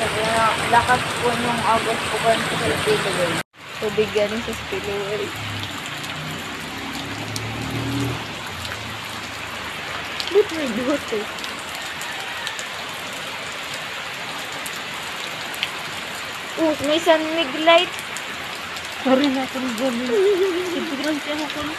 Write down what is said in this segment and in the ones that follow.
Sobrang lakas po nung agos po ganun sa spillway. Tubig galing sa spillway. Ba't may duhot eh? May sunmig light. Sorry na ako ng gabi. Sobrang siya ako ng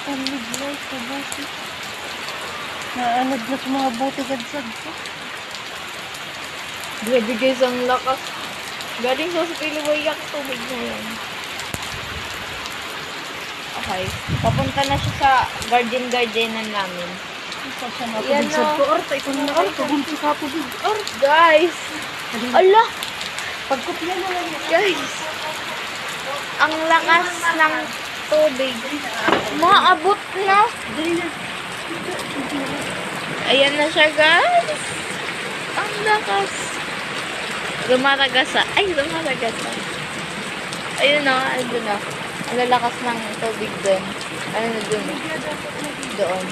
sunmig light sa buti. Naanad na sa mga buti gadsad ko. Grabe guys, ang lakas. Galing sa spillway yung tubig na yun. Okay. Papunta na siya sa gardenan namin. Isa siya na Yan pabigsad na. ko. Ito ikaw na ako. Pabunti ka po din. Guys! Ala! Pagkupya na lang. Guys! Ang lakas ng tubig. Maabot na. Ayan na siya guys. Ang lakas. Lumaragasa. Ay, lumaragasa. Ayun na, ayun na. Ang lalakas ng tubig doon. Ano na doon? Doon.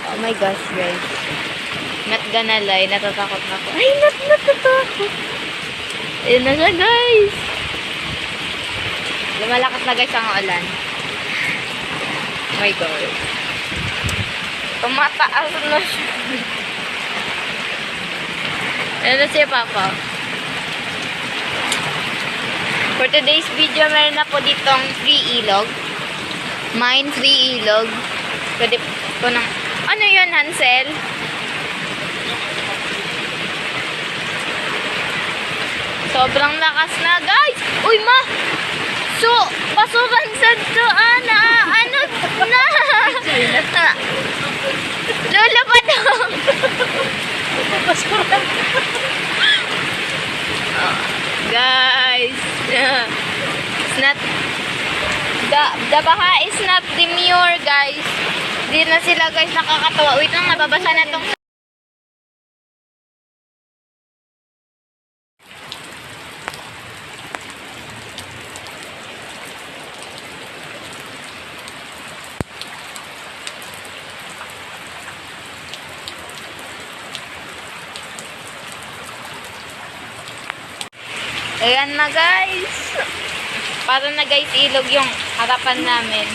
Oh my gosh, guys. Not gonna lie, natatakot na ako. Ay, natatakot. Ayun na siya, guys. Lumalakas na guys ang ulan. Oh my God. Tumataas na siya. Ayan na siya, Papa. For today's video, meron na po ditong free ilog. Mine free ilog. Pwede po ng... Ano yun, Hansel? Sobrang lakas na, guys! Uy, ma! So, pasukan sa doon na... Ano na? Lola pa daw! Pasukan. Guys, it's not the baha is not demure, guys. Hindi na sila guys nakakatawa. Wait lang, nababasa na tong ayan na guys. Para na guys ilog yung harapan namin.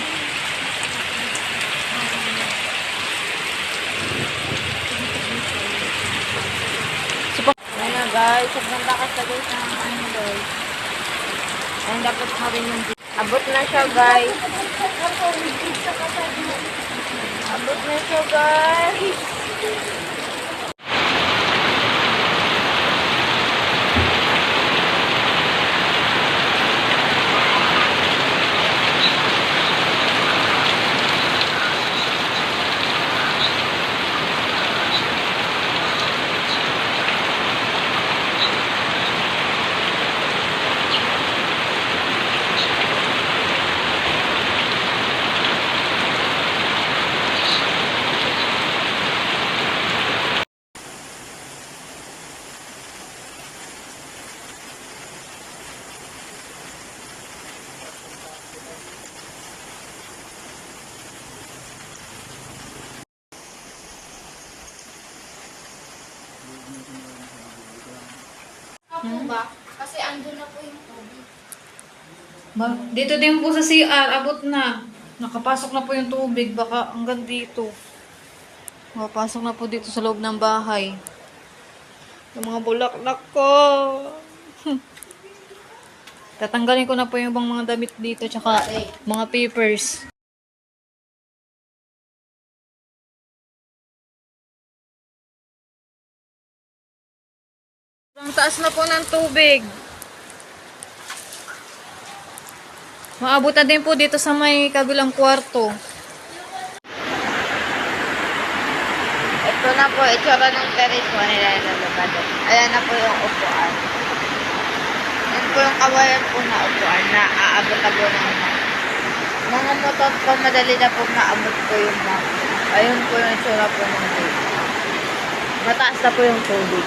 Ayan na guys. Sobrang lakas na guys ng ano guys. Ayan dapat mo rin yung abot na siya guys. Abot na siya guys. Ba? Kasi andun na po yung tubig. Dito din po sa CR, abot na. Nakapasok na po yung tubig, baka hanggang dito. Nakapasok na po dito sa loob ng bahay. Yung mga bulaklak ko. Tatanggalin ko na po yung ibang mga damit dito, tsaka mga papers. Ang taas na po ng tubig. Maabot na din po dito sa may kabilang kwarto. Ito na po, itsura ng terrace mo nila nilalabado. Ayan na po yung upuan. Yan po yung kawayan po na upuan na aabot-abo ng mga motor po, madali na po maabot po yung map. Ayun po yung itsura po ng lake. Mataas na po yung tubig.